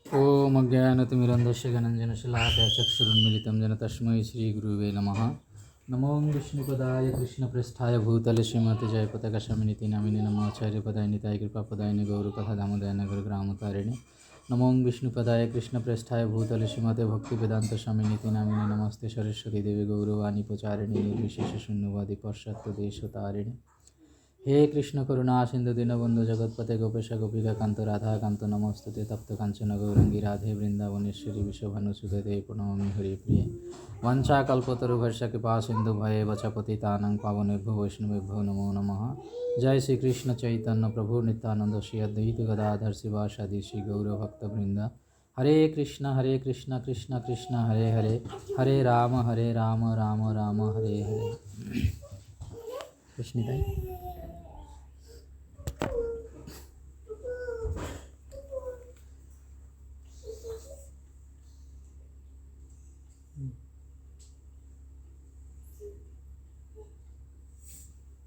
ओम अज्ञानतिमिरन्धस्य ज्ञानञ्जनशलाकया चक्षुरुन्मिलितं येन तस्मै श्रीगुरुवे नमः। नमो विष्णुपदाय कृष्णप्रेष्ठाय भूतले श्रीमते जयपताकाशामिनीति नामिने नमः आचार्यपदाय निताय कृपापदाय गौरकथादामोदय नगरग्रामतारिणे। नमो विष्णुपदाय कृष्णप्रेष्ठाय भूतले श्रीमते भक्तिवेदान्तस्वामिनीति नामिने नमस्ते सरस्वती देवी गौरवाणी प्रचारिणे निर्विशेषशून्यवादी पाश्चात्यदेशतारिणे। हे कृष्ण करुणा सिंधु दीनबंधु जगतपते गोपेश गोपिका कांत राधा कांत नमस्तुते तप्त कांचन गौरंगी राधे वृंदावनेश्वरी विश्वभानुसुते देवी प्रणमामि हरिप्रिये। वंशाकल्पतरुभ्यश्च कृपा सिंधु भये वचपतितानं पावनेभ्यो वैष्णवेभ्यो नमो नमः। जय श्री कृष्ण चैतन्य प्रभु नित्यानंद श्री अद्वैत गदाधर शिवासादि श्री गौरभक्तवृंद। हरे कृष्ण कृष्ण कृष्ण हरे हरे, हरे राम राम राम हरे हरे। कृष्ण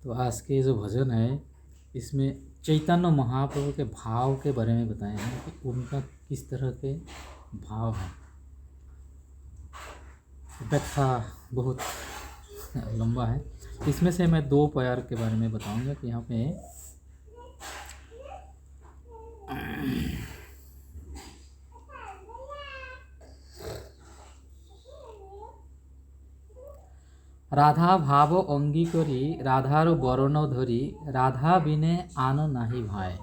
तो आज के जो भजन है इसमें चैतन्य महाप्रभु के भाव के बारे में बताए हैं कि उनका किस तरह के भाव है। व्याख्या बहुत लंबा है, इसमें से मैं दो प्यार के बारे में बताऊंगा कि यहाँ पे राधा भाव अंगी करी राधार बरण धरी राधा बिने आन नाही भाई।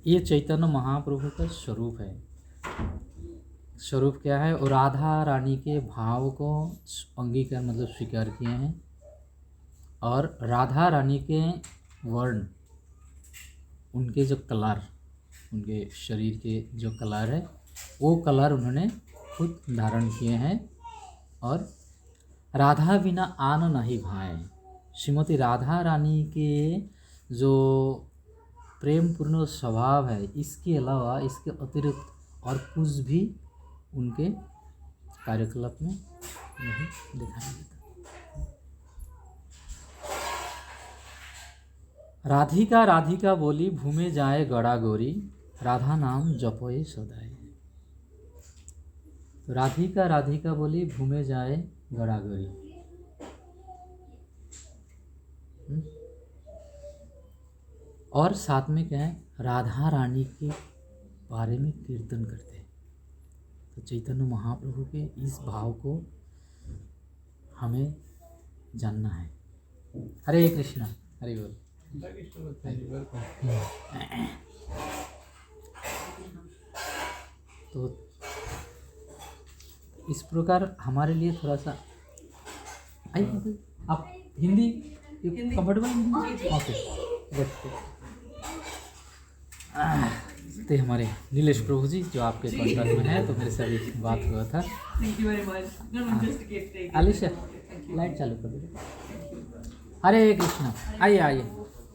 ये चैतन्य महाप्रभु का स्वरूप है। स्वरूप क्या है? और राधा रानी के भाव को अंगीकार मतलब स्वीकार किए हैं, और राधा रानी के वर्ण, उनके जो कलर, उनके शरीर के जो कलर है वो कलर उन्होंने खुद धारण किए हैं। और राधा बिना आन नहीं भाए, श्रीमती राधा रानी के जो प्रेम पूर्ण स्वभाव है, इसके अलावा इसके अतिरिक्त और कुछ भी उनके कार्यकलाप में नहीं दिखाई देता। राधिका राधिका बोली भूमे जाए गड़ा गोरी राधा नाम जपोए सदाए। तो राधिका राधिका बोली भूमे जाए गड़ा गोरी, और साथ में क्या है? राधा रानी के बारे में कीर्तन करते हैं। तो चैतन्य महाप्रभु के इस भाव को हमें जानना है। हरे कृष्णा, हरि बोल। तो इस प्रकार हमारे लिए थोड़ा सा आइए, आप हिंदी कंफर्टेबल? ओके। तो हमारे नीलेश प्रभु जी जो आपके कॉन्टैक्ट में है, तो मेरे से अभी बात हुआ था। आलिशा लाइट चालू कर दीजिए। हरे कृष्णा, आइए आइए,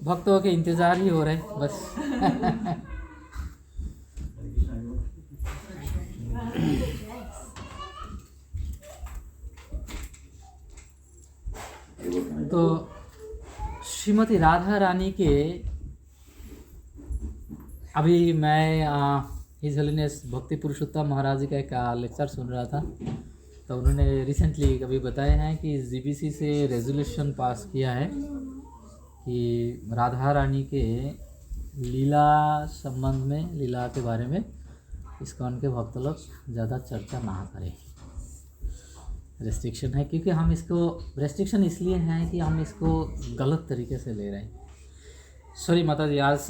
भक्तों के इंतजार ही हो रहे बस। तो श्रीमती राधा रानी के अभी मैं हिज होलीनेस भक्ति पुरुषोत्तम महाराज जी का एक लेक्चर सुन रहा था। तो उन्होंने रिसेंटली कभी बताया है कि जीबीसी से रेजोल्यूशन पास किया है कि राधा रानी के लीला संबंध में, लीला के बारे में इस्कॉन के भक्त लोग ज़्यादा चर्चा ना करें। रेस्ट्रिक्शन है, क्योंकि हम इसको रेस्ट्रिक्शन इसलिए है कि हम इसको गलत तरीके से ले रहे हैं। सॉरी माता जी, आज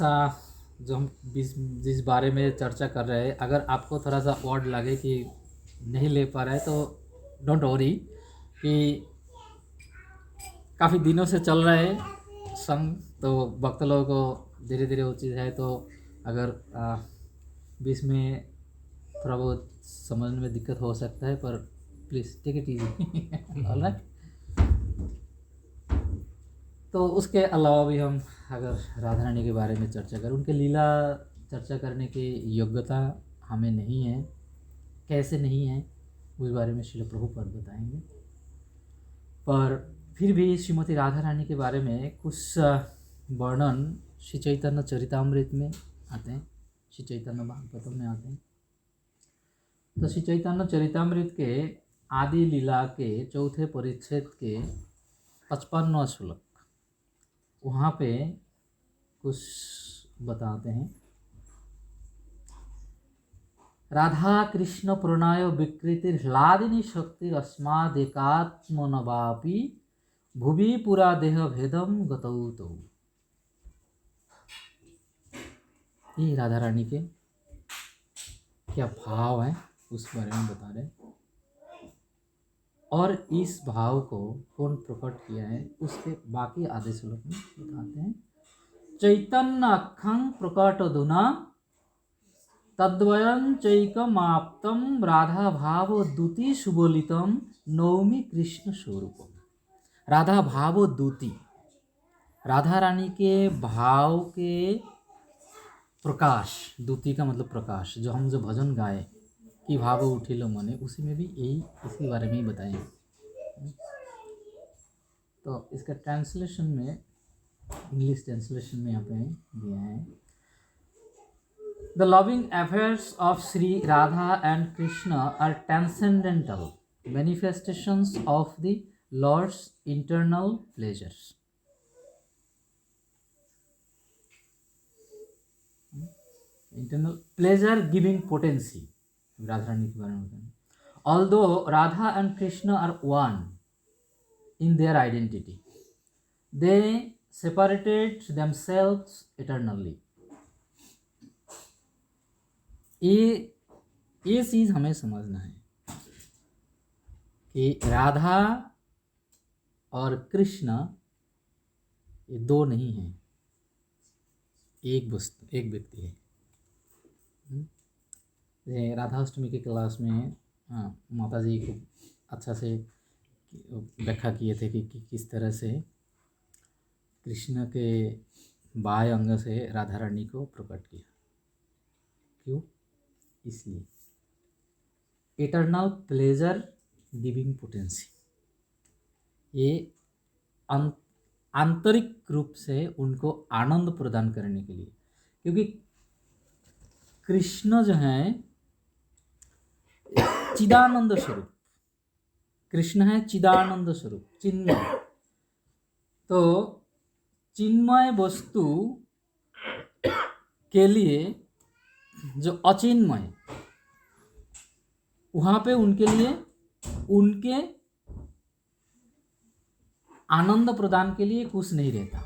जो हम जिस बारे में चर्चा कर रहे हैं, अगर आपको थोड़ा सा ऑड लगे कि नहीं ले पा रहे तो डोंट वरी, कि काफ़ी दिनों से चल रहा है संग, तो भक्त लोगों को धीरे धीरे वो चीज़ है। तो अगर बीच में थोड़ा बहुत समझने में दिक्कत हो सकता है, पर please take it easy. Alright. तो उसके अलावा भी हम अगर राधा रानी के बारे में चर्चा करें, उनके लीला चर्चा करने की योग्यता हमें नहीं है। कैसे नहीं है उस बारे में श्रील प्रभुपाद बताएंगे। पर फिर भी श्रीमती राधा रानी के बारे में कुछ वर्णन श्री चैतन्य चरितामृत में आते हैं। श्री चैतन्य भागवतम में आते हैं। तो श्री चैतन्य चरितामृत के आदि लीला के चौथे परिच्छेद के 55वां श्लोक, वहाँ पे कुछ बताते हैं। राधा कृष्ण प्रणय विकृति ह्लादिनी शक्ति अस्मादेकात्मनवापि भुवि पुरा देह भेदम गतौ तौ। ये राधा रानी के क्या भाव है उस बारे में बता रहे, और इस भाव को कौन प्रकट किया है उसके बाकी आधे श्लोक में बताते हैं। चैतन्य अखं प्रकट दुना तद्वयं चैकमाप्तम राधा भाव दूती सुबोलितम नौमी कृष्ण स्वरूपम। राधा भाव दूती, राधा रानी के भाव के प्रकाश, दूती का मतलब प्रकाश, जो हम जो भजन गाए कि भाव उठिलो मने, उसी में भी यही इसके बारे में ही बताए। तो इसका ट्रांसलेशन में, इंग्लिश ट्रांसलेशन में यहाँ पे दिया है, the loving affairs of Shri Radha and Krishna are transcendental manifestations of the Lord's internal pleasures. Internal pleasure giving potency, Radha Rani के बारे में बताएं। Although Radha and Krishna are one in their identity, they separated themselves eternally. ये चीज हमें समझना है कि राधा और कृष्ण ये दो नहीं हैं, एक वस्तु, एक व्यक्ति है। राधाष्टमी के क्लास में माता जी को अच्छा से व्याख्या किए थे कि किस तरह से कृष्ण के बाएं अंग से राधा रानी को प्रकट किया। क्यों? इसलिए इटर्नल प्लेजर गिविंग पोटेंसी, ये आंतरिक रूप से उनको आनंद प्रदान करने के लिए, क्योंकि कृष्ण जो हैं चिदानंद स्वरूप, कृष्ण है चिदानंद स्वरूप, चिन्मय। तो चिन्मय वस्तु के लिए जो अचिन्मय, वहां पे उनके लिए, उनके आनंद प्रदान के लिए कुछ नहीं रहता।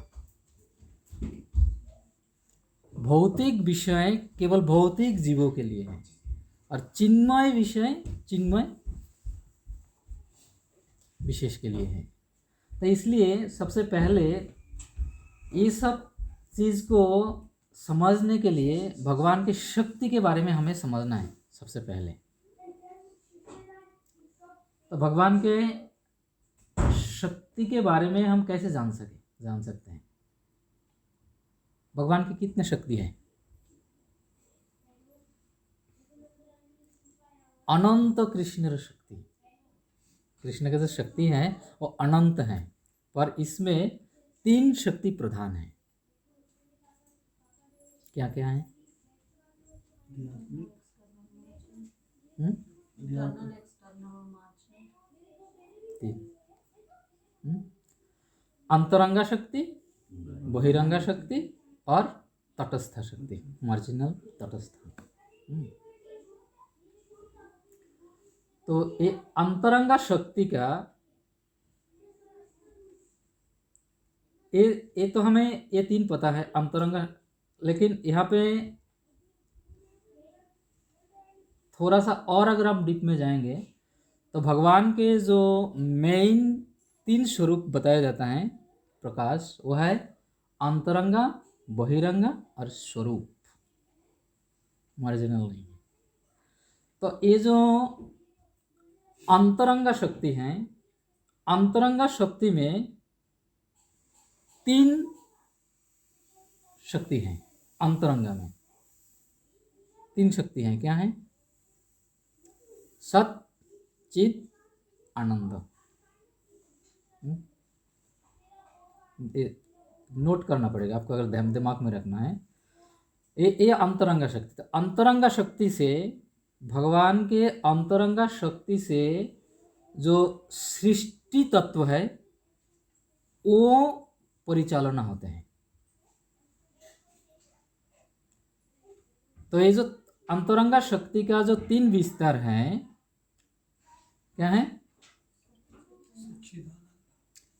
भौतिक विषय केवल भौतिक जीवों के लिए है, और चिन्मय विषय चिन्मय विशेष के लिए है। तो इसलिए सबसे पहले ये सब चीज़ को समझने के लिए भगवान की शक्ति के बारे में हमें समझना है सबसे पहले। तो भगवान के शक्ति के बारे में हम कैसे जान सकते हैं? भगवान की कितनी शक्ति है? अनंत कृष्ण शक्ति, कृष्ण की जो शक्ति है वो अनंत है, पर इसमें 3 शक्ति प्रधान है। क्या क्या है? अंतरंगा शक्ति, बहिरंगा शक्ति और तटस्थ शक्ति, मार्जिनल तटस्थ। तो ये अंतरंगा शक्ति का ये तो हमें ये 3 पता है अंतरंगा, लेकिन यहाँ पे थोड़ा सा और अगर हम डीप में जाएंगे तो भगवान के जो मेन 3 स्वरूप बताया जाता है प्रकाश, वो है अंतरंगा, बहिरंगा और स्वरूप, मार्जिनल नहीं। तो ये जो अंतरंगा शक्ति है, अंतरंगा शक्ति में 3 शक्ति हैं। अंतरंगा में 3 शक्ति हैं। क्या है? सत, चित, आनंद। नोट करना पड़ेगा आपको, अगर दिमाग में रखना है। ये अंतरंगा शक्ति। तो अंतरंगा शक्ति से, भगवान के अंतरंगा शक्ति से जो सृष्टि तत्व है वो परिचालना होते हैं। तो ये जो अंतरंगा शक्ति का जो 3 विस्तार हैं, क्या है?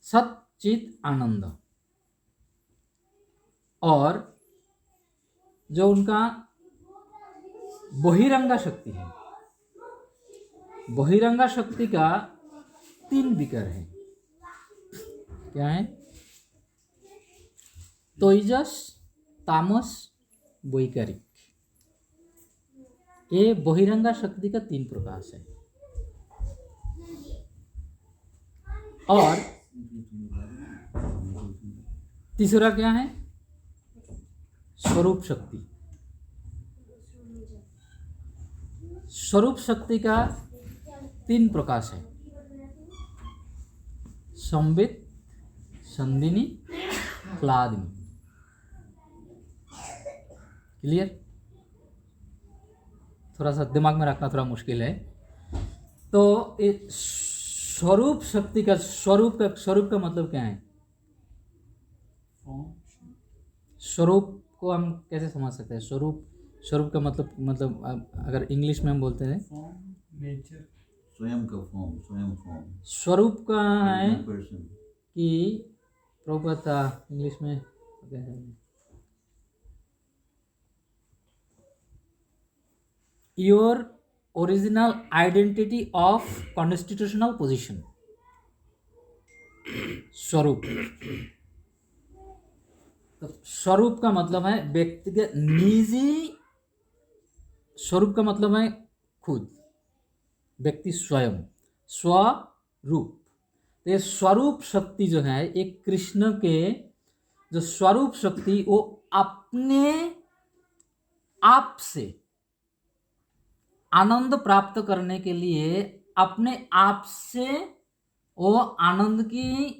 सत चित आनंद, और जो उनका बहिरंगा शक्ति है, बहिरंगा शक्ति का 3 विकार है। क्या है? तेजस, तामस, वैकारिक। ये बहिरंगा शक्ति का 3 प्रकाश है। और तीसरा क्या है? स्वरूप शक्ति। स्वरूप शक्ति का 3 प्रकाश है, संवित, संदिनी, क्लादिनी। क्लियर? थोड़ा सा दिमाग में रखना थोड़ा मुश्किल है। तो स्वरूप शक्ति का, स्वरूप का मतलब क्या है? स्वरूप को हम कैसे समझ सकते हैं? स्वरूप का मतलब अगर इंग्लिश में हम बोलते हैं नेचर, स्वयं का फॉर्म, स्वयं फॉर्म। स्वरूप का है कि प्रभुपाद इंग्लिश में your original identity of constitutional position. स्वरूप, तो स्वरूप का मतलब है व्यक्तिगत निजी। स्वरूप का मतलब है खुद, व्यक्ति स्वयं, स्वरूप। तो ये स्वरूप शक्ति जो है, एक कृष्ण के जो स्वरूप शक्ति, वो अपने आप से आनंद प्राप्त करने के लिए अपने आप से वो आनंद की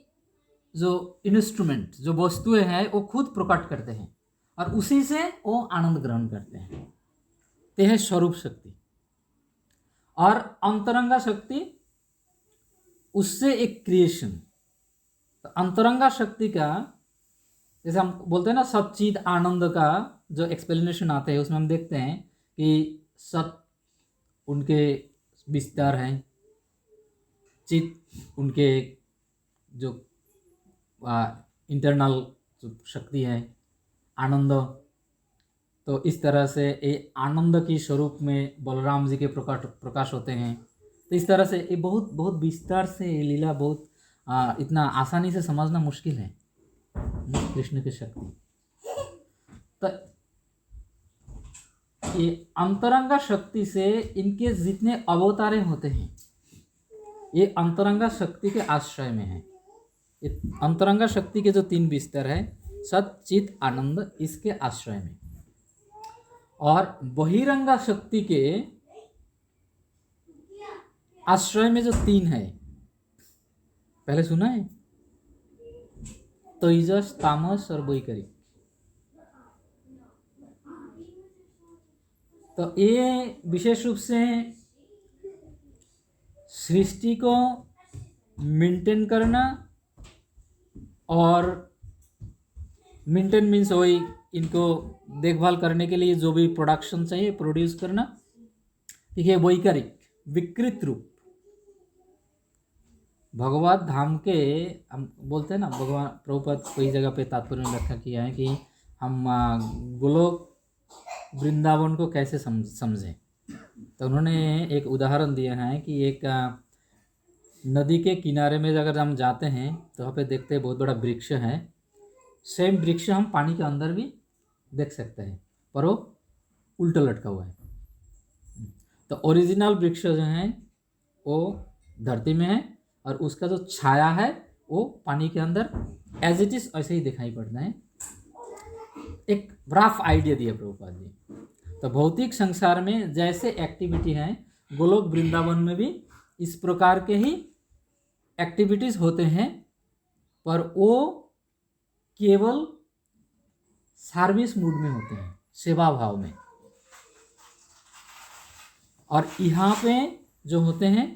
जो इंस्ट्रूमेंट, जो वस्तुएं हैं, वो खुद प्रकट करते हैं और उसी से वो आनंद ग्रहण करते हैं। ते है स्वरूप शक्ति। और अंतरंगा शक्ति, उससे एक क्रिएशन। तो अंतरंगा शक्ति का, जैसे हम बोलते हैं ना सच्चिद आनंद का जो एक्सप्लेनेशन आते हैं, उसमें हम देखते हैं कि सत उनके विस्तार हैं, चित उनके जो इंटरनल जो शक्ति है, आनंद। तो इस तरह से ये आनंद की स्वरूप में बलराम जी के प्रकाश होते हैं। तो इस तरह से ये बहुत बहुत विस्तार से ये लीला, बहुत इतना आसानी से समझना मुश्किल है कृष्ण की शक्ति। तो ये अंतरंगा शक्ति से इनके जितने अवतारे होते हैं, ये अंतरंगा शक्ति के आश्रय में है। ये अंतरंगा शक्ति के जो 3 विस्तार है, सत चित आनंद, इसके आश्रय में। और बहिरंगा शक्ति के आश्रय में जो 3 है, पहले सुना है? तेजस, तामस और वैकारिक। तो ये विशेष रूप से सृष्टि को मेंटेन करना, और मेंटेन मीन्स वही इनको देखभाल करने के लिए जो भी प्रोडक्शन चाहिए प्रोड्यूस करना। ठीक है। वैकारिक, विकृत रूप, भगवत धाम के हम बोलते हैं ना, भगवान प्रभुपाद कई जगह पे तात्पर्य में व्याख्या किया है कि हम गोलोक वृंदावन को कैसे समझें। तो उन्होंने एक उदाहरण दिया है कि एक नदी के किनारे में अगर हम जाते हैं तो वहाँ पे देखते हैं बहुत बड़ा वृक्ष है। सेम वृक्ष हम पानी के अंदर भी देख सकते हैं, पर वो उल्टा लटका हुआ है। तो ओरिजिनल वृक्ष जो है वो धरती में है, और उसका जो छाया है वो पानी के अंदर एज इट इज ऐसे ही दिखाई पड़ता है। एक रफ आइडिया दिया प्रभुपाद जी। तो भौतिक संसार में जैसे एक्टिविटी है, गोलोक वृंदावन में भी इस प्रकार के ही एक्टिविटीज होते हैं, पर वो केवल सर्विस मूड में होते हैं, सेवा भाव में, और यहाँ पे जो होते हैं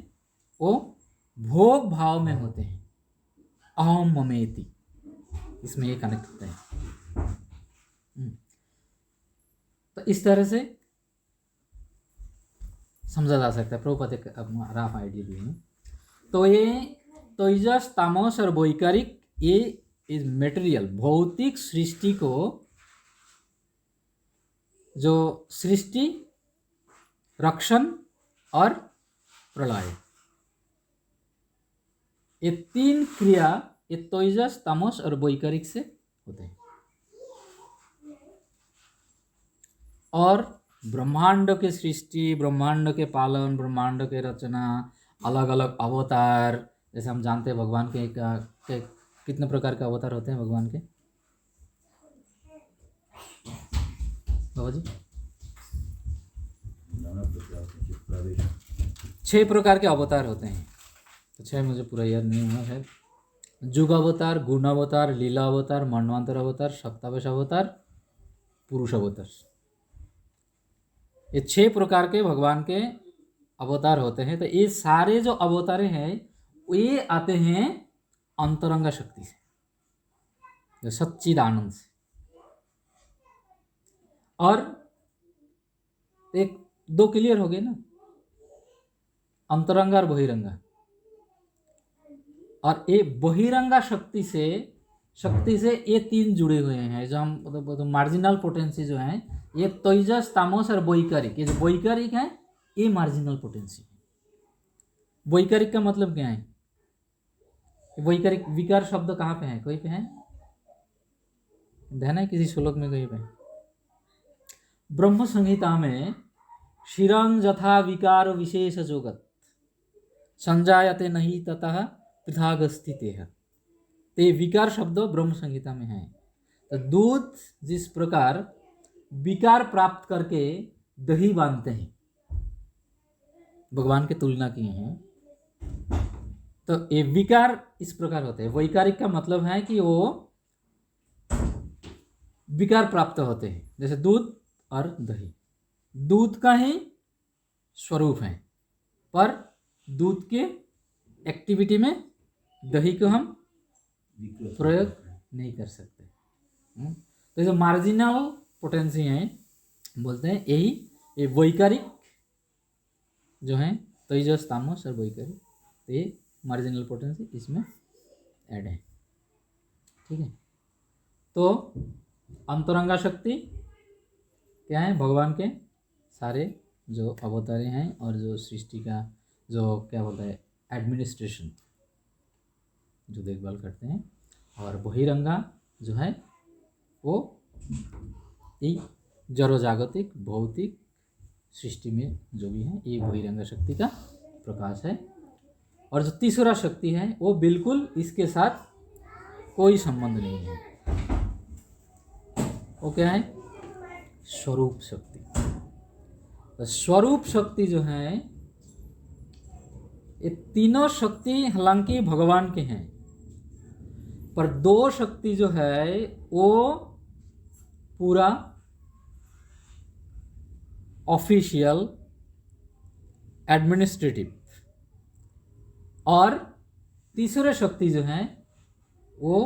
वो भोग भाव में होते हैं, अहम ममेति, इसमें ये कनेक्ट होते हैं। तो इस तरह से समझा जा सकता है। प्रभुपाद एक रफ आइडिया दिए हैं। तो ये तेजस, तामस और वैकारिक, ये इज मेटेरियल, भौतिक सृष्टि को, जो सृष्टि, रक्षण और प्रलय, ये तीन क्रिया ये तेजस, तामस और वैकारिक से होते हैं। और ब्रह्मांड के सृष्टि, ब्रह्मांड के पालन, ब्रह्मांड के रचना, अलग अलग अवतार, जैसे हम जानते हैं भगवान के कितने प्रकार के अवतार होते हैं भगवान के, बाबा जी? 6 प्रकार के अवतार होते हैं। तो 6 मुझे पूरा याद नहीं हुआ है। युग अवतार, गुण अवतार, लीला अवतार, मन्वंतर अवतार, सप्तावेश अवतार, पुरुष अवतार, ये 6 प्रकार के भगवान के अवतार होते हैं। तो ये सारे जो अवतार हैं ये आते हैं अंतरंग शक्ति से, जो सच्चिदानंद से। और एक 2 क्लियर हो गए ना, अंतरंगा और बहिरंगा। और ये बहिरंगा शक्ति से ये 3 जुड़े हुए हैं, जो हम मतलब मार्जिनल पोटेंसी जो है, ये तेजस, तामस और वैकारिक। ये जो वैकारिक है ये मार्जिनल पोटेंसी है। वैकारिक का मतलब क्या है? वैकारिक, विकार शब्द कहाँ पे है? कोई पे है? ध्यान है किसी श्लोक में कहीं पे? ब्रह्म संहिता में शिरं यथा विकार विशेष जोगत संजायते नहीं ततः पृथाग स्थितेह। तो ये विकार शब्द ब्रह्म संहिता में है। तो दूध जिस प्रकार विकार प्राप्त करके दही बांधते हैं, भगवान की तुलना किए हैं, तो ये विकार इस प्रकार होते हैं। वैकारिक का मतलब है कि वो विकार प्राप्त होते हैं, जैसे दूध और दही। दूध का ही स्वरूप है, पर दूध के एक्टिविटी में दही को हम प्रयोग नहीं कर सकते। तो जो मार्जिनल पोटेंसी है बोलते हैं यही, ये वैकारिक जो है तेजस, तामस और वैकारिक, तो ये मार्जिनल पोटेंसी इसमें ऐड है। ठीक है। तो अंतरंगा शक्ति क्या है? भगवान के सारे जो अवतारे हैं और जो सृष्टि का जो क्या बोलता है एडमिनिस्ट्रेशन, जो देखभाल करते हैं। और बहिरंगा जो है वो जड़ जागतिक भौतिक सृष्टि में जो भी है, ये बहिरंगा शक्ति का प्रकाश है। और जो तीसरा शक्ति है वो बिल्कुल इसके साथ कोई संबंध नहीं है। वो क्या है? स्वरूप शक्ति। तो स्वरूप शक्ति जो है, ये तीनों शक्ति हालांकि भगवान के हैं, पर 2 शक्ति जो है वो पूरा ऑफिशियल, एडमिनिस्ट्रेटिव, और तीसरा शक्ति जो है वो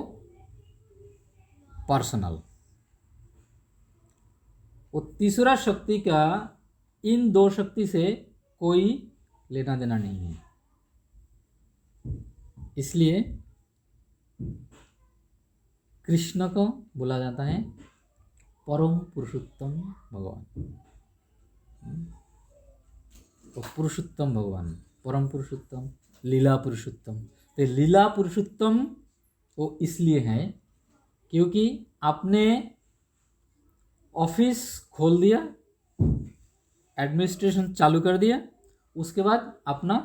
पर्सनल। वो तीसरा शक्ति का इन 2 शक्ति से कोई लेना देना नहीं है। इसलिए कृष्ण को बोला जाता है परम पुरुषोत्तम भगवान। तो पुरुषोत्तम भगवान, परम पुरुषोत्तम, लीला पुरुषोत्तम। तो लीला पुरुषोत्तम वो इसलिए है क्योंकि आपने ऑफिस खोल दिया, एडमिनिस्ट्रेशन चालू कर दिया, उसके बाद अपना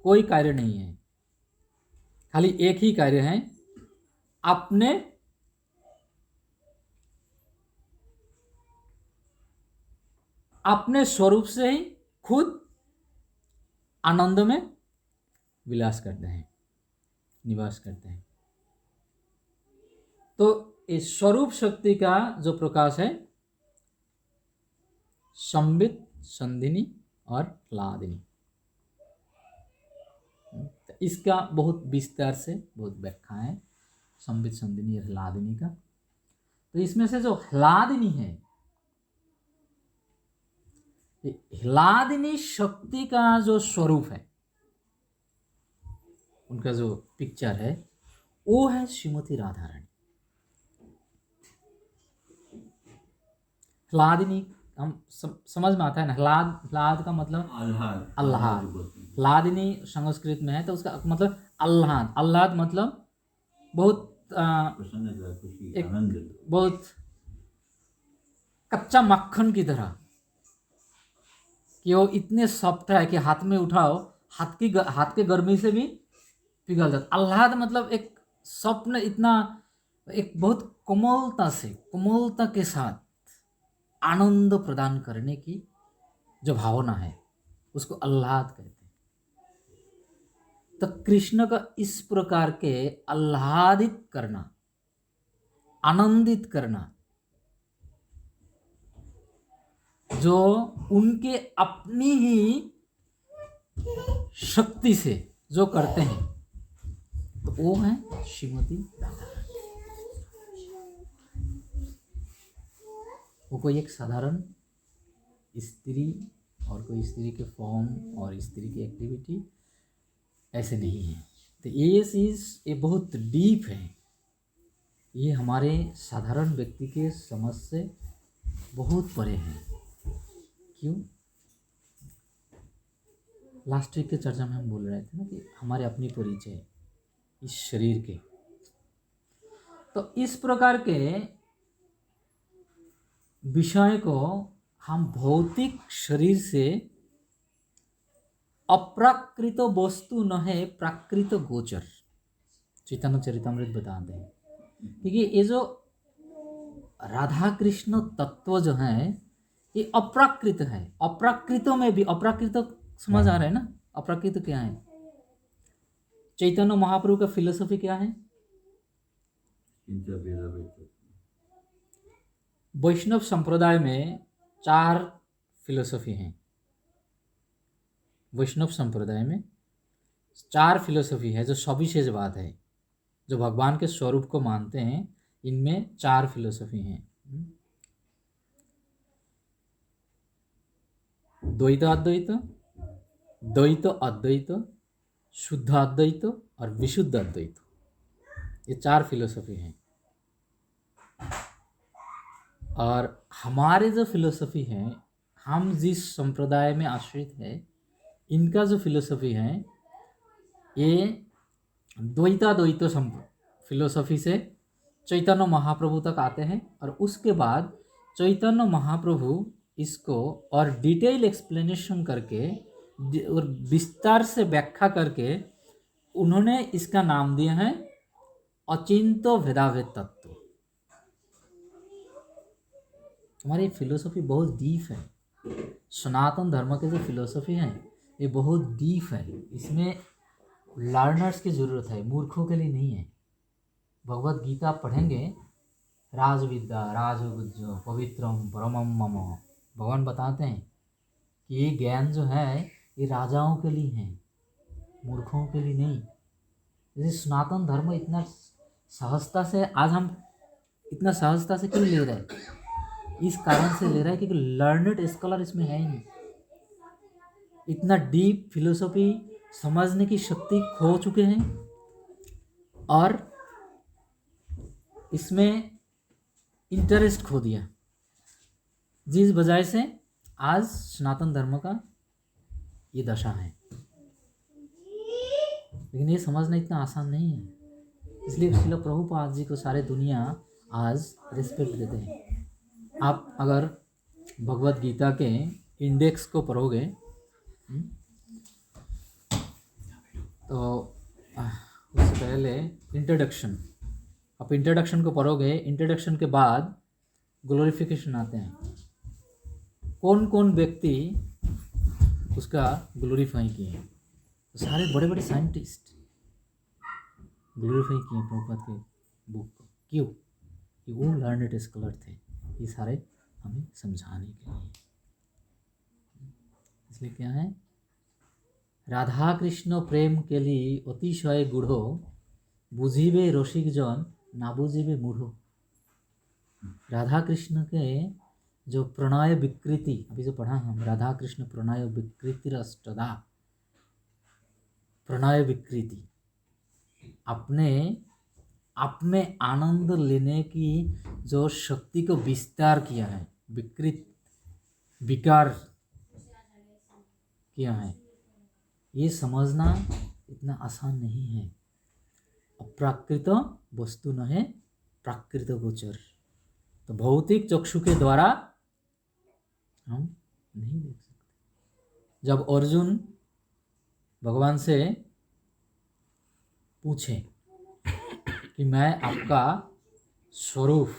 कोई कार्य नहीं है, खाली एक ही कार्य है, अपने स्वरूप से ही खुद आनंद में विलास करते हैं, निवास करते हैं। तो इस स्वरूप शक्ति का जो प्रकाश है संबित, संधिनी और ह्लादिनी। तो इसका बहुत विस्तार से बहुत व्याख्या है संबित, संधिनी और ह्लादिनी का। तो इसमें से जो ह्लादिनी है, ह्लादिनी शक्ति का जो स्वरूप है, उनका जो पिक्चर है, वो है श्रीमती राधा रानी। ह्लादिनी हम समझ में आता है ना, ह्लाद का मतलब आह्लाद। ह्लादिनी संस्कृत में है तो उसका मतलब आह्लाद। आह्लाद मतलब बहुत एक बहुत कच्चा मक्खन की तरह, कि वो इतने सॉफ्ट है कि हाथ में उठाओ हाथ के गर्मी से भी पिघल जाता। आह्लाद मतलब एक स्वप्न, इतना एक बहुत कोमलता के साथ आनंद प्रदान करने की जो भावना है, उसको आह्लाद कहते हैं। तो कृष्ण का इस प्रकार के आह्लादित करना, आनंदित करना, जो उनके अपनी ही शक्ति से जो करते हैं, तो वो है श्रीमती राधा रानी। वो कोई एक साधारण स्त्री और कोई स्त्री के फॉर्म और स्त्री की एक्टिविटी ऐसे नहीं है। तो ये चीज़ ये बहुत डीप है, ये हमारे साधारण व्यक्ति के समझ से बहुत परे है। क्यों? लास्ट वीक के चर्चा में हम बोल रहे थे ना कि हमारे अपनी परिचय इस शरीर के, तो इस प्रकार के विषय को हम भौतिक शरीर से अप्राकृत वस्तु न है प्राकृत गोचर, चैतन्य चरितमृत बताते हैं। क्योंकि ये जो राधा कृष्ण तत्व जो है ये अप्राकृत है। अप्राकृतों में भी अप्राकृत समझ आ रहा है ना? अप्राकृत क्या है? चैतन्य महाप्रभु का फिलोसफी क्या है? वैष्णव संप्रदाय में 4 फिलोसफी हैं। वैष्णव संप्रदाय में 4 फिलोसफी है जो सविशेषवाद है, जो भगवान के स्वरूप को मानते हैं। इनमें 4 फिलोसफी हैं। द्वैत अद्वैत, द्वैत अद्वैत, शुद्ध अद्वैत और विशुद्ध अद्वैत, ये 4 फिलोसफी हैं। और हमारे जो फिलोसफी है, हम जिस संप्रदाय में आश्रित है, इनका जो फिलोसफी है ये द्वैताद्वैत फिलोसफी से चैतन्य महाप्रभु तक आते हैं। और उसके बाद चैतन्य महाप्रभु इसको और डिटेल एक्सप्लेनेशन करके और विस्तार से व्याख्या करके उन्होंने इसका नाम दिया है अचिंत्य भेदाभेद तत्व। हमारी फिलोसफी बहुत डीप है। सनातन धर्म के जो फिलोसफी है ये बहुत डीप है। इसमें लर्नर्स की ज़रूरत है, मूर्खों के लिए नहीं है। भगवत गीता पढ़ेंगे, राजविद्या राजगुज्जो पवित्रम परमम मम, भगवान बताते हैं कि ये ज्ञान जो है ये राजाओं के लिए है, मूर्खों के लिए नहीं। जैसे सनातन धर्म इतना सहजता से आज हम इतना सहजता से क्यों ले रहे हैं? इस कारण से ले रहा है क्योंकि लर्नड स्कॉलर इसमें है ही नहीं। इतना डीप फिलोसफी समझने की शक्ति खो चुके हैं और इसमें इंटरेस्ट खो दिया, जिस वजह से आज सनातन धर्म का ये दशा है। लेकिन ये समझना इतना आसान नहीं है, इसलिए श्रील प्रभुपाद जी को सारे दुनिया आज रिस्पेक्ट देते हैं। आप अगर भगवत गीता के इंडेक्स को पढ़ोगे तो उससे पहले इंट्रोडक्शन, आप इंट्रोडक्शन को पढ़ोगे, इंट्रोडक्शन के बाद ग्लोरिफिकेशन आते हैं। कौन कौन व्यक्ति उसका ग्लोरीफाई किए हैं? तो सारे बड़े बड़े साइंटिस्ट ग्लोरीफाई किए प्रभुपाद के बुक को। क्यों? कि वो लर्नड स्कॉलर थे। ये सारे हमें समझाने के लिए। इसलिए क्या है, राधा कृष्ण प्रेम के लिए अतिशय गूढ़ो, बुझिबे रसिक जन ना बुझिबे मूढ़ो। राधा कृष्ण के जो प्रणय विकृति, अभी जो पढ़ा हम, राधा कृष्ण प्रणय विकृति अष्टदा, प्रणय विकृति, अपने आप में आनंद लेने की जो शक्ति को विस्तार किया है, विकृत विकार किया है, ये समझना इतना आसान नहीं है। अप्राकृत वस्तु न है प्राकृत गोचर, तो भौतिक चक्षु के द्वारा हम नहीं देख सकते। जब अर्जुन भगवान से पूछे कि मैं आपका स्वरूप,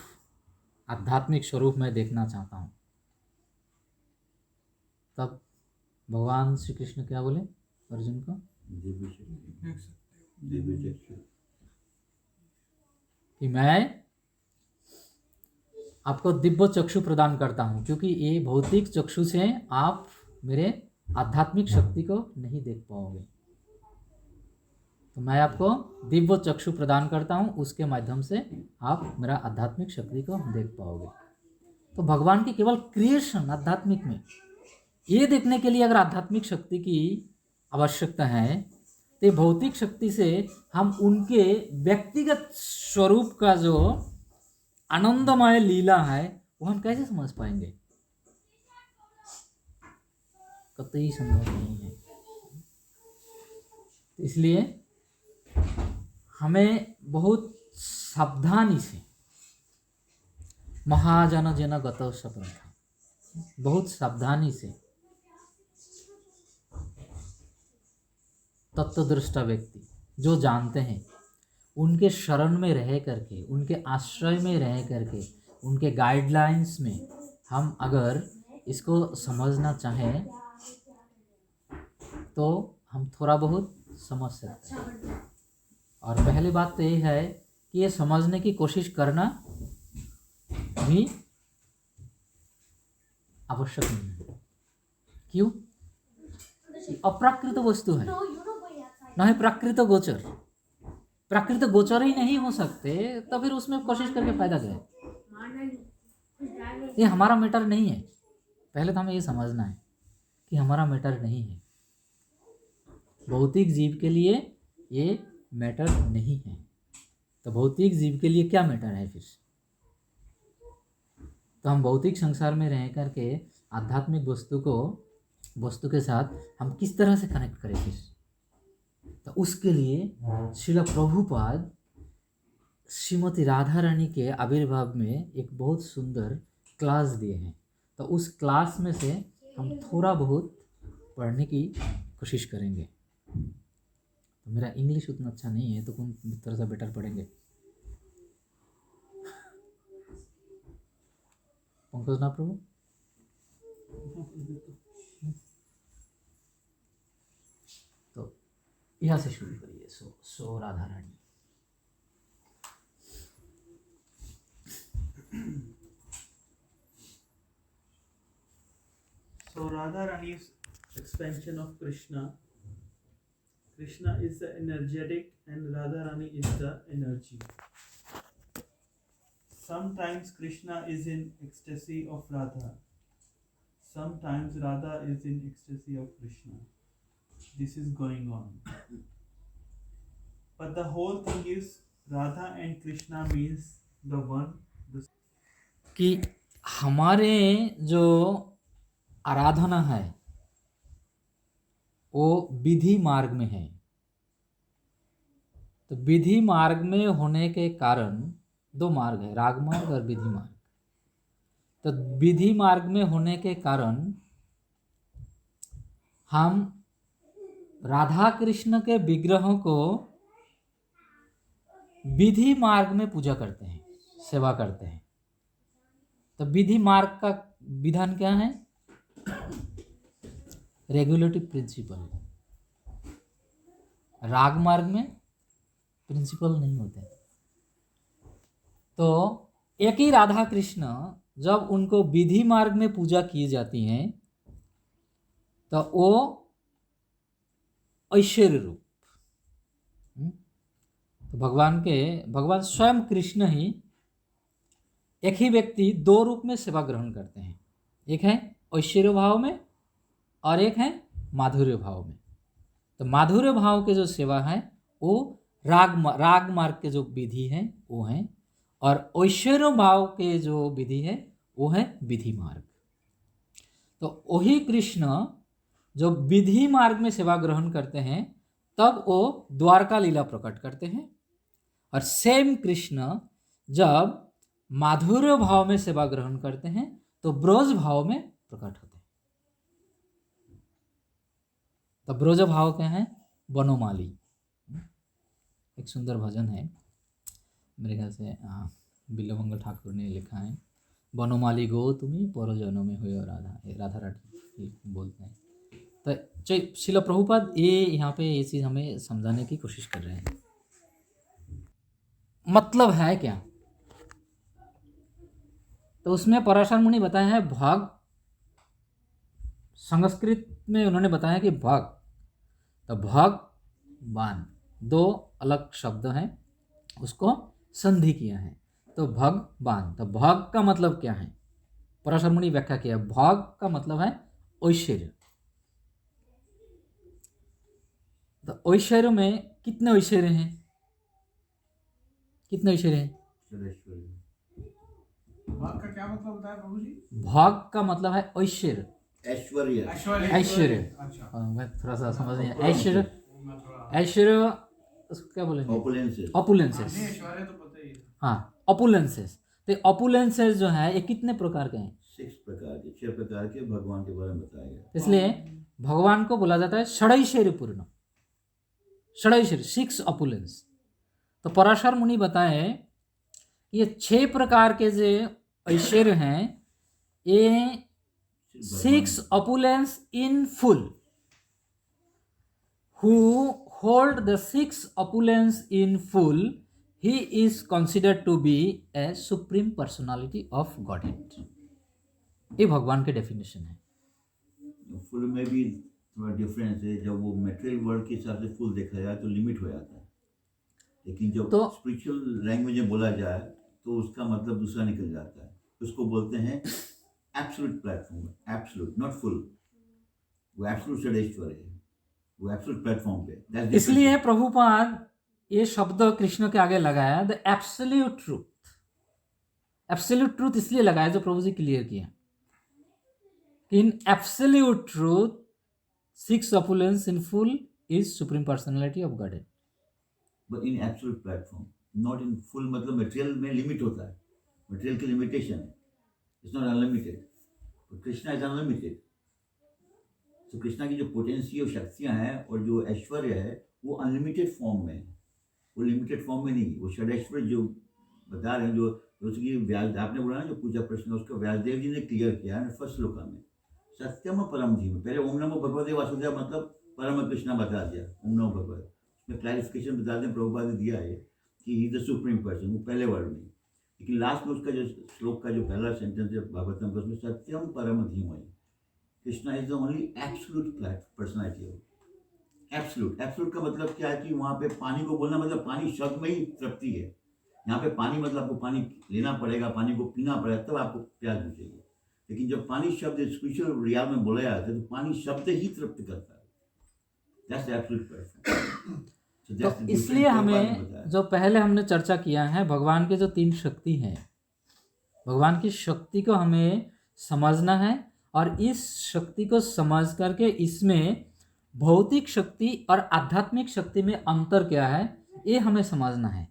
आध्यात्मिक स्वरूप मैं देखना चाहता हूँ, तब भगवान श्री कृष्ण क्या बोले अर्जुन को, दिव्य चक्षु, कि मैं आपको दिव्य चक्षु प्रदान करता हूँ, क्योंकि ये भौतिक चक्षु से आप मेरे आध्यात्मिक शक्ति को नहीं देख पाओगे, तो मैं आपको दिव्य चक्षु प्रदान करता हूँ, उसके माध्यम से आप मेरा आध्यात्मिक शक्ति को देख पाओगे। तो भगवान की केवल क्रिएशन आध्यात्मिक में, ये देखने के लिए अगर आध्यात्मिक शक्ति की आवश्यकता है, तो भौतिक शक्ति से हम उनके व्यक्तिगत स्वरूप का जो आनंदमय लीला है वो हम कैसे समझ पाएंगे, कतई संभव नहीं है। इसलिए हमें बहुत सावधानी से, महाजन जन गतो सपंथा, बहुत सावधानी से तत्वदृष्टा व्यक्ति जो जानते हैं, उनके शरण में रह करके, उनके आश्रय में रह करके, उनके गाइडलाइंस में हम अगर इसको समझना चाहें तो हम थोड़ा बहुत समझ सकते हैं। और पहली बात तो ये है कि ये समझने की कोशिश करना भी आवश्यक नहीं है। क्यों? अप्राकृत वस्तु है, ना ही प्राकृत गोचर। प्राकृत गोचर ही नहीं हो सकते तो फिर उसमें कोशिश करके फायदा क्या है? ये हमारा मैटर नहीं है। पहले तो हमें ये समझना है कि हमारा मैटर नहीं है, भौतिक जीव के लिए ये मैटर नहीं है। तो भौतिक जीव के लिए क्या मैटर है फिर? तो हम भौतिक संसार में रह करके आध्यात्मिक वस्तु के साथ हम किस तरह से कनेक्ट करें फिर? तो उसके लिए श्रील प्रभुपाद श्रीमती राधा रानी के आविर्भाव में एक बहुत सुंदर क्लास दिए हैं। तो उस क्लास में से हम थोड़ा बहुत पढ़ने की कोशिश करेंगे। तो मेरा इंग्लिश उतना अच्छा नहीं है, तो कौन तरह से बेटर पढ़ेंगे? पंकज ना प्रभु, तो यहाँ से शुरू करिए। सो Radha Rani. So Radha Rani's expansion of Krishna. Krishna is the energetic and Radha Rani is the energy. Sometimes Krishna is in ecstasy of Radha. Sometimes Radha is in ecstasy of Krishna. This is going on. But the whole thing is Radha and Krishna means the one. कि हमारे जो आराधना है वो विधि मार्ग में है। तो विधि मार्ग में होने के कारण दो मार्ग है, राग मार्ग और विधि मार्ग। तो विधि मार्ग में होने के कारण हम राधा कृष्ण के विग्रहों को विधि मार्ग में पूजा करते हैं, सेवा करते हैं। तो विधि मार्ग का विधान क्या है? Regulative principle. राग मार्ग में प्रिंसिपल नहीं होते। तो एक ही राधा कृष्ण जब उनको विधि मार्ग में पूजा की जाती हैं तो वो ऐश्वर्य रूप। तो भगवान स्वयं कृष्ण ही एक ही व्यक्ति दो रूप में सेवा ग्रहण करते हैं, एक है ऐश्वर्य भाव में और एक है माधुर्य भाव में। तो माधुर्य भाव के जो सेवा है वो राग मार्ग के जो विधि है वो है, और ऐश्वर्य भाव के जो विधि है वो है विधि मार्ग। तो वही कृष्ण जो विधि मार्ग में सेवा ग्रहण करते हैं तब वो द्वारका लीला प्रकट करते हैं, और सेम कृष्ण जब माधुर्य भाव में सेवा ग्रहण करते हैं तो ब्रज भाव में प्रकट होते हैं। तो ब्रज भाव क्या है? वनमाली। एक सुंदर भजन है, मेरे ख्याल से बिल्लवंग ठाकुर ने लिखा है, वनमाली गो तुम्हें परजनों में हुए राधा। ये राधा राठी बोलते हैं। तो श्रील प्रभुपाद ये यहाँ पे ये चीज़ हमें समझाने की कोशिश कर रहे हैं। मतलब है क्या? तो उसमें पराशर मुनि बताया है भाग, संस्कृत में उन्होंने बताया कि भाग, तो भगवान दो अलग शब्द हैं, उसको संधि किया है तो भगवान। तो भग का मतलब क्या है? पराशर मुनि व्याख्या किया, भग का मतलब है ऐश्वर्य। तो ऐश्वर्य में कितने ऐश्वर्य हैं? कितने ऐश्वर्य हैं? भाग का क्या मतलब बताया प्रभु जी? भाग का मतलब है ऐश्वर्य। ऐश्वर्य। ऐश्वर्य। अच्छा, मैं थोड़ा सा समझ नहीं आया। ऐश्वर्य उसको क्या बोलेंगे? ऑपुलेंसेस। ऐश्वर्य तो पता ही है। हाँ, ऑपुलेंसेस। तो ऑपुलेंसेस जो है ये कितने प्रकार के हैं? 6 प्रकार के भगवान के बारे में बताया गया। इसलिए भगवान को बोला जाता है षडैश्वर्य पूर्ण, षडैश्वर्य, 6 ऑपुलेंस। तो पराशर मुनि बताए ये 6 प्रकार के जो ऐश्वर्य हैं ये 6 opulence in full. Who hold the 6 opulence in full, he is considered to be a supreme personality of Godhead. ये भगवान के डेफिनेशन है। फुल में भी थोड़ा डिफरेंस है। जब वो मटेरियल वर्ल्ड के हिसाब से फुल देखा जाए तो लिमिट हो जाता है, लेकिन जब तो स्पिरिचुअल लैंग्वेज में बोला जाए तो उसका मतलब दूसरा निकल जाता है। उसको बोलते हैं absolute platform, absolute, not full. वो एब्सोल्यूट षडैश्वर है, वो एब्सोल्यूट प्लेटफॉर्म पे। इसलिए प्रभुपाद ये शब्द कृष्ण के आगे लगाया, the absolute truth. Absolute truth इसलिए लगाया जो प्रभु जी क्लियर किया, in absolute truth 6 opulence in full is supreme personality of Godhead. But in absolute platform, not in full. मतलब मटेरियल में लिमिट होता है, मटेरियल की लिमिटेशन है, it's not unlimited. Krishna is unlimited. तो कृष्णा की जो पोटेंसी और शक्तियाँ हैं और जो ऐश्वर्य है वो अनलिमिटेड फॉर्म में है, वो लिमिटेड फॉर्म में नहीं। वो षडैश्वर्य जो बता रहे हैं, जो उसकी व्यास आपने बोला ना, जो पूजा प्रश्न उसको व्यासदेव जी ने क्लियर किया है फर्स्ट श्लोका में, सत्यम परम धीम। पहले ओम नमो भगवते वासुदेव मतलब परम कृष्णा बता दिया, ओम नमो भगवत। उसमें क्लैरिफिकेशन बता दें, प्रभुपाद ने दिया है कि ही द सुप्रीम पर्सन, वो पहले वर्ड में। लेकिन लास्ट में उसका जो श्लोक का जो पहला सेंटेंस है भागवतम का, उसमें सत्यम परम धीमहि, Krishna is the only absolute personality of absolute. Absolute का मतलब क्या है कि वहाँ पे पानी को बोलना मतलब पानी शब्द में ही तृप्ति है। यहाँ पे पानी मतलब आपको पानी लेना पड़ेगा, पानी को पीना पड़ेगा तब आपको प्यास बुझेगी। लेकिन जब पानी शब्द स्पिरिचुअल रियाल में बोला जाता है तो पानी शब्द ही तृप्त करता है। That's absolute person. तो इसलिए हमें जो पहले हमने चर्चा किया है, भगवान के जो 3 शक्ति हैं, भगवान की शक्ति को हमें समझना है, और इस शक्ति को समझ करके इसमें भौतिक शक्ति और आध्यात्मिक शक्ति में अंतर क्या है ये हमें समझना है।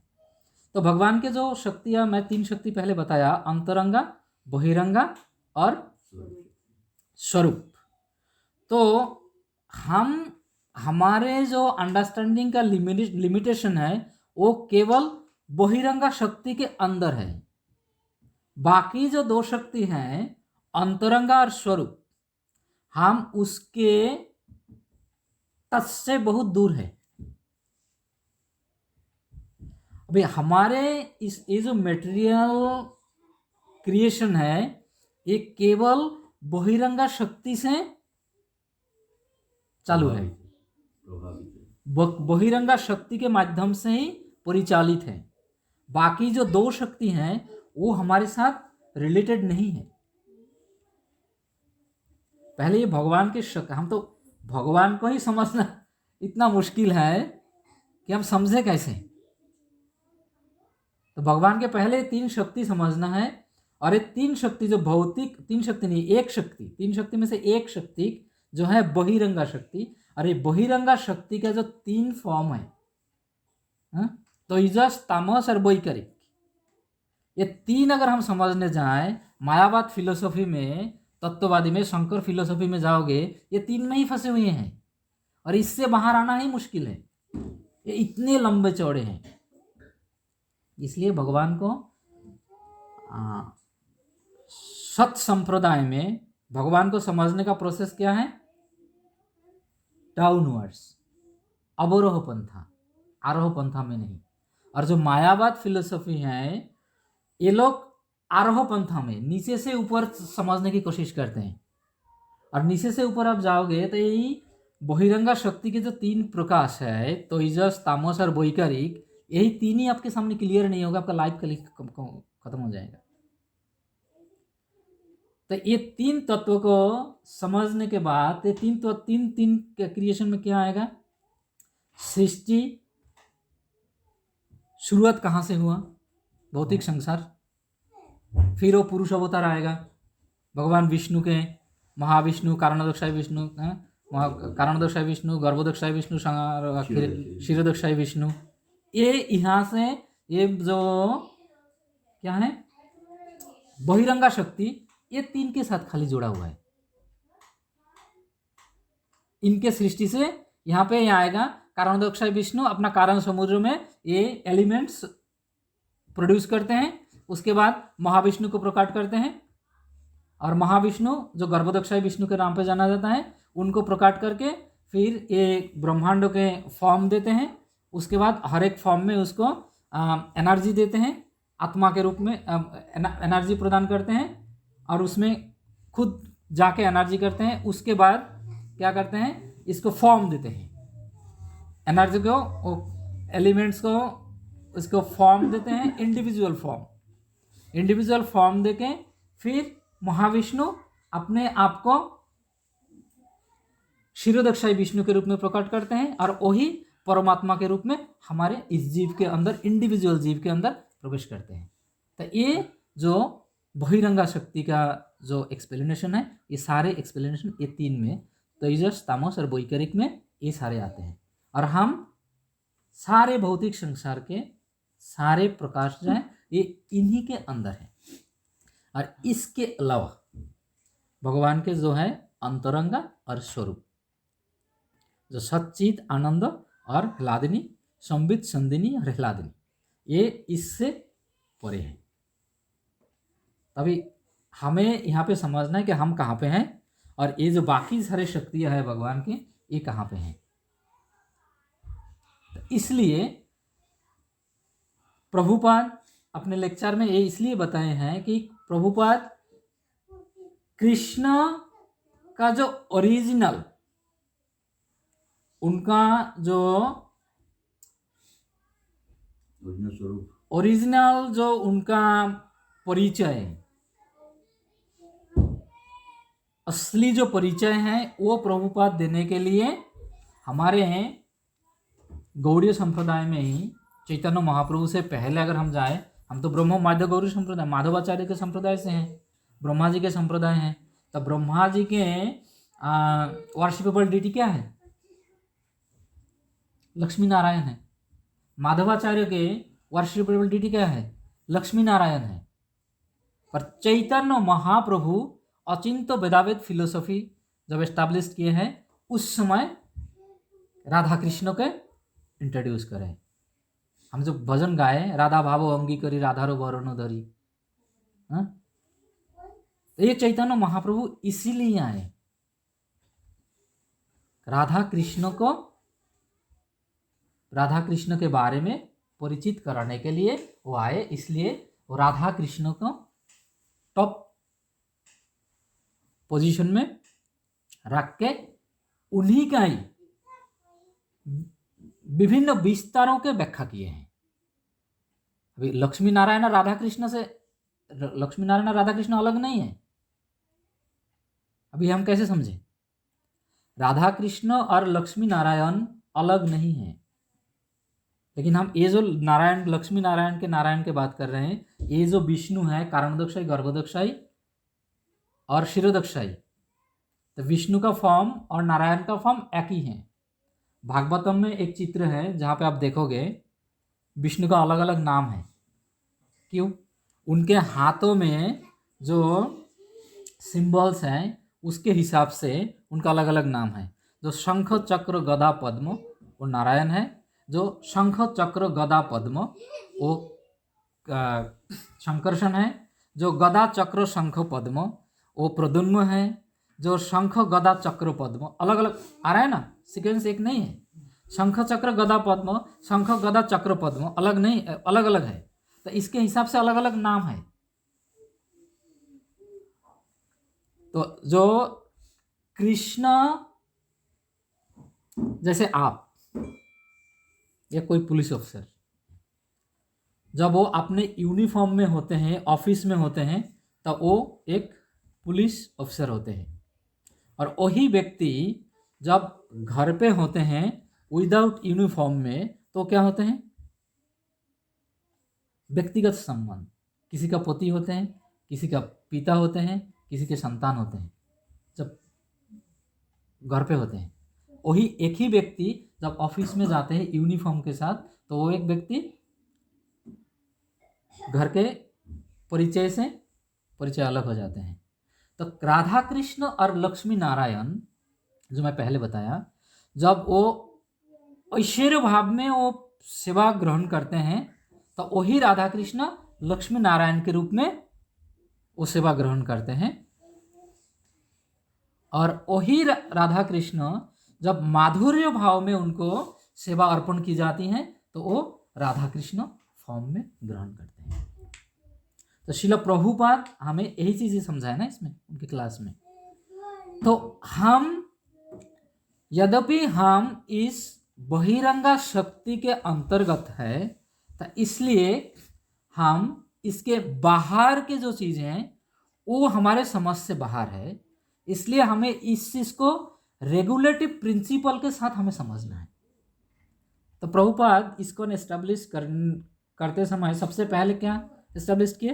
तो भगवान के जो शक्तियाँ, मैं 3 शक्ति पहले बताया, अंतरंगा, बहिरंगा और स्वरूप। तो हमारे जो अंडरस्टैंडिंग का लिमिटेशन है वो केवल बहिरंगा शक्ति के अंदर है। बाकी जो 2 शक्ति हैं, अंतरंगा और स्वरूप, हम उसके टच से बहुत दूर है। अभी हमारे ये जो मटेरियल क्रिएशन है ये केवल बहिरंगा शक्ति से चालू है, प्रभावित है। बहिरंगा शक्ति के माध्यम से ही परिचालित है। बाकी जो दो शक्ति हैं वो हमारे साथ रिलेटेड नहीं है। पहले ये भगवान के शक्ति, हम तो भगवान को ही समझना इतना मुश्किल है कि हम समझे कैसे। तो भगवान के पहले तीन शक्ति समझना है, और ये तीन शक्ति जो भौतिक, तीन शक्ति नहीं, एक शक्ति, तीन शक्ति में से एक शक्ति जो है बहिरंगा शक्ति। और ये बहिरंगा शक्ति का जो तीन फॉर्म है, तेजस, तामस और वैकारिक, ये तीन अगर हम समझने जाएं, मायावाद फिलोसॉफी में, तत्ववादी में, शंकर फिलोसॉफी में जाओगे, ये तीन में ही फंसे हुए हैं और इससे बाहर आना ही मुश्किल है। ये इतने लंबे चौड़े हैं। इसलिए भगवान को सत संप्रदाय में भगवान को समझने का प्रोसेस क्या है? डाउनवर्ड्स, अवरोह पंथा, आरोह पंथा में नहीं। और जो मायावाद फिलोसॉफी है, ये लोग आरोह पंथा में नीचे से ऊपर समझने की कोशिश करते हैं। और नीचे से ऊपर आप जाओगे तो यही बहिरंगा शक्ति के जो तीन प्रकाश है, तेजस, तामस और वैकारिक, यही तीन ही आपके सामने क्लियर नहीं होगा, आपका लाइफ खत्म हो जाएगा। तो ये तीन तत्व को समझने के बाद ये तीन क्रिएशन में क्या आएगा? सृष्टि, शुरुआत कहाँ से हुआ? भौतिक संसार। फिर वो पुरुष अवतार आएगा, भगवान विष्णु के, महाविष्णु, कारणोदकशाही विष्णु, कारणोदकशाही विष्णु, गर्भोदकशाही विष्णु, क्षीरोदकशाही विष्णु। ये यहाँ से ये जो क्या है बहिरंगा शक्ति, ये तीन के साथ खाली जुड़ा हुआ है। इनके सृष्टि से यहाँ पे आएगा कारणोदकशाही विष्णु अपना कारण समुद्र में ये एलिमेंट्स प्रोड्यूस करते हैं। उसके बाद महाविष्णु को प्रकट करते हैं, और महाविष्णु जो गर्भोदकशाही विष्णु के नाम पे जाना जाता है, उनको प्रकट करके फिर ये ब्रह्मांडों के फॉर्म देते हैं। उसके बाद हर एक फॉर्म में उसको एनर्जी देते हैं, आत्मा के रूप में एनर्जी प्रदान करते हैं, और उसमें खुद जाके एनर्जी करते हैं। उसके बाद क्या करते हैं? इसको फॉर्म देते हैं, एनर्जी को, एलिमेंट्स को, इसको फॉर्म देते हैं, इंडिविजुअल फॉर्म देके फिर महाविष्णु अपने आप को क्षीरोदकशाही विष्णु के रूप में प्रकट करते हैं, और वही परमात्मा के रूप में हमारे इस जीव के अंदर, इंडिविजुअल जीव के अंदर प्रवेश करते हैं। तो ये जो बहिरंगा शक्ति का जो एक्सप्लेनेशन है, ये सारे एक्सप्लेनेशन ये तीन में, तेजस, तामस और वैकारिक में, ये सारे आते हैं। और हम सारे भौतिक संसार के सारे प्रकाश जो है ये इन्हीं के अंदर है। और इसके अलावा भगवान के जो है अंतरंगा और स्वरूप, जो सच्चित आनंद और ह्लादिनी, संबित, संदिनी और ह्लादिनी, ये इससे परे हैं। तभी हमें यहाँ पे समझना है कि हम कहाँ पे हैं, और ये जो बाकी सारे शक्तियाँ हैं भगवान की, ये कहाँ पे हैं। तो इसलिए प्रभुपाद अपने लेक्चर में ये इसलिए बताए हैं कि प्रभुपाद कृष्ण का जो ओरिजिनल, उनका जो स्वरूप, ओरिजिनल जो उनका परिचय, असली जो परिचय है, वो प्रभुपाद देने के लिए हमारे गौड़ीय संप्रदाय में ही चैतन्य महाप्रभु से पहले अगर हम जाएं, हम तो ब्रह्म माध्य गौरी संप्रदाय, माधवाचार्य के संप्रदाय से हैं, ब्रह्मा जी के संप्रदाय हैं। तो ब्रह्मा जी के वर्शिपेबल डिटी क्या है? लक्ष्मी नारायण है। माधवाचार्य के वर्शिपेबल डिटी क्या है? लक्ष्मी नारायण है। पर चैतन्य महाप्रभु अचिंत्य वेदावेद फिलोसॉफी जब एस्टैब्लिश किए हैं, उस समय राधा कृष्ण के इंट्रोड्यूस करें। हम जो भजन गाए, राधा भावो अंगीकरी राधारो वरण धरी, तो ये चैतन्य महाप्रभु इसीलिए आए, राधा कृष्ण के बारे में परिचित कराने के लिए वो आए। इसलिए वो राधा कृष्ण को टॉप पोजीशन में रख के उन्हीं का ही विभिन्न विस्तारों के व्याख्या किए हैं। अभी लक्ष्मी नारायण और राधा कृष्ण से, लक्ष्मी नारायण और राधा कृष्ण अलग नहीं है। अभी हम कैसे समझें? राधा कृष्ण और लक्ष्मी नारायण अलग नहीं है, लेकिन हम ये जो नारायण, लक्ष्मी नारायण के बात कर रहे हैं, ये जो विष्णु है कारणोदकशायी, गर्भोदकशायी और शिरोदकशायी, तो विष्णु का फॉर्म और नारायण का फॉर्म एक ही है। भागवतम में एक चित्र है जहाँ पे आप देखोगे विष्णु का अलग अलग नाम है। क्यों? उनके हाथों में जो सिंबल्स हैं उसके हिसाब से उनका अलग अलग नाम है। जो शंख चक्र गदा पद्म वो नारायण है, जो शंख चक्र गदा पद्म वो शंकर्षण है, जो गदा चक्र शंख पद्म वो प्रद्युम्न है, जो शंख गदा चक्र पद्म, अलग अलग आ रहा है ना, सीक्वेंस एक नहीं है। शंख चक्र गदा पद्म, शंख गदा चक्र पद्म अलग नहीं, अलग अलग है, तो इसके हिसाब से अलग अलग नाम है। तो जो कृष्ण, जैसे आप या कोई पुलिस ऑफिसर, जब वो अपने यूनिफॉर्म में होते हैं, ऑफिस में होते हैं, तो वो एक पुलिस ऑफिसर होते हैं। और वही व्यक्ति जब घर पे होते हैं विदाउट यूनिफॉर्म में, तो क्या होते हैं? व्यक्तिगत संबंध, किसी का पति होते हैं, किसी का पिता होते हैं, किसी के संतान होते हैं। जब घर पे होते हैं वही एक ही व्यक्ति जब ऑफिस में जाते हैं यूनिफॉर्म के साथ, तो वो एक व्यक्ति घर के परिचय से परिचय अलग हो जाते हैं। तो राधा कृष्ण और लक्ष्मी नारायण जो मैं पहले बताया, जब वो ऐश्वर्य भाव में वो सेवा ग्रहण करते हैं, तो वही राधा कृष्ण लक्ष्मी नारायण के रूप में वो सेवा ग्रहण करते हैं। और वही राधा कृष्ण जब माधुर्य भाव में उनको सेवा अर्पण की जाती है, तो वो राधा कृष्ण फॉर्म में ग्रहण करते हैं। तो श्रील प्रभुपाद हमें यही चीजें समझाए ना इसमें, उनकी क्लास में। तो हम, यद्यपि हम इस बहिरंगा शक्ति के अंतर्गत है, तो इसलिए हम इसके बाहर के जो चीजें हैं वो हमारे समझ से बाहर है, इसलिए हमें इस चीज को रेगुलेटिव प्रिंसिपल के साथ हमें समझना है। तो प्रभुपाद इसको एस्टेब्लिश करते समय सबसे पहले क्या एस्टेब्लिश किए?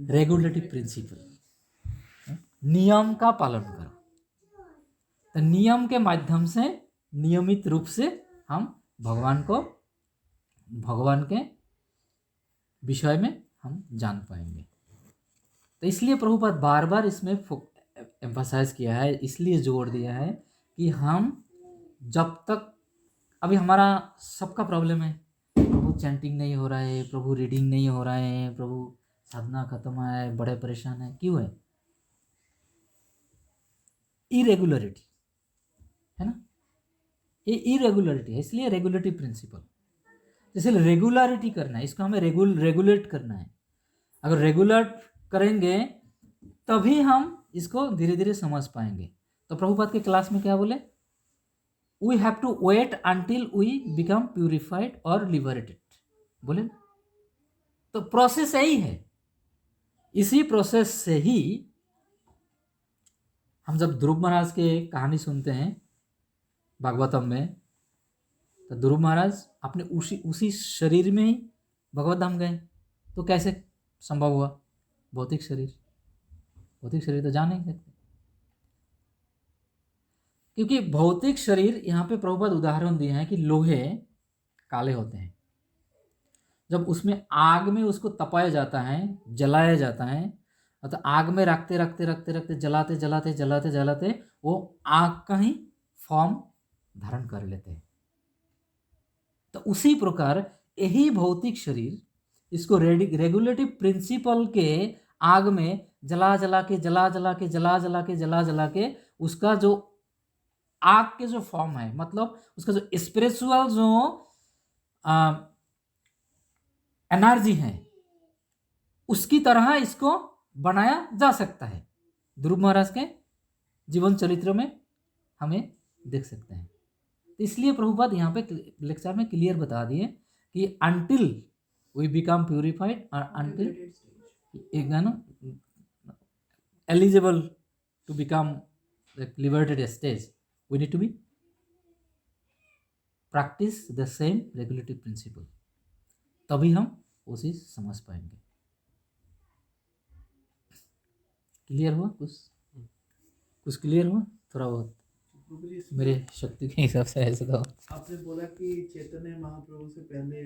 रेगुलेटिव प्रिंसिपल, नियम का पालन करो। तो नियम के माध्यम से नियमित रूप से हम भगवान के विषय में हम जान पाएंगे। तो इसलिए प्रभुपाद बार बार इसमें एम्फसाइज किया है, इसलिए जोर दिया है कि हम जब तक, अभी हमारा सबका प्रॉब्लम है, प्रभु चैंटिंग नहीं हो रहा है, प्रभु रीडिंग नहीं हो रहा है, प्रभु साधना खत्म है, बड़े परेशान है। क्यों है? इरेगुलरिटी है ना, ये इरेगुलरिटी है। इसलिए रेगुलेटिव प्रिंसिपल, जैसे रेगुलरिटी करना है, इसको हमें रेगुलेट करना है। अगर रेगुलेट करेंगे तभी हम इसको धीरे धीरे समझ पाएंगे। तो प्रभुपाद के क्लास में क्या बोले? We have to wait until we become purified और लिबरेटेड, बोले। तो प्रोसेस यही है। इसी प्रोसेस से ही हम जब ध्रुव महाराज के कहानी सुनते हैं भागवतम में, तो ध्रुव महाराज अपने उसी शरीर में ही भगवत धाम गए, तो कैसे संभव हुआ? भौतिक शरीर तो जा नहीं सकते, क्योंकि भौतिक शरीर, यहाँ पे प्रभुपाद उदाहरण दिए हैं कि लोहे काले होते हैं, जब उसमें आग में उसको तपाया जाता है, जलाया जाता है, तो आग में रखते जलाते वो आग का ही फॉर्म धारण कर लेते हैं। तो उसी प्रकार यही भौतिक शरीर, इसको रेगुलेटिव प्रिंसिपल के आग में जला जला के उसका जो आग के जो फॉर्म है, मतलब उसका जो स्पिरिचुअल जो एनर्जी है, उसकी तरह इसको बनाया जा सकता है। ध्रुव महाराज के जीवन चरित्र में हमें देख सकते हैं। तो इसलिए प्रभुपाद यहाँ पे लेक्चर में क्लियर बता दिए कि अनटिल वी बिकम प्यूरिफाइड और until eligible to become liberated stage we need to be practice the same regulative principle, तभी हम वो चीज़ समझ पाएंगे। क्लियर हुआ? कुछ क्लियर हुआ? थोड़ा बहुत प्रभु जी, मेरे शक्ति के हिसाब से ऐसे तो आपने बोला कि चैतन्य महाप्रभु से पहले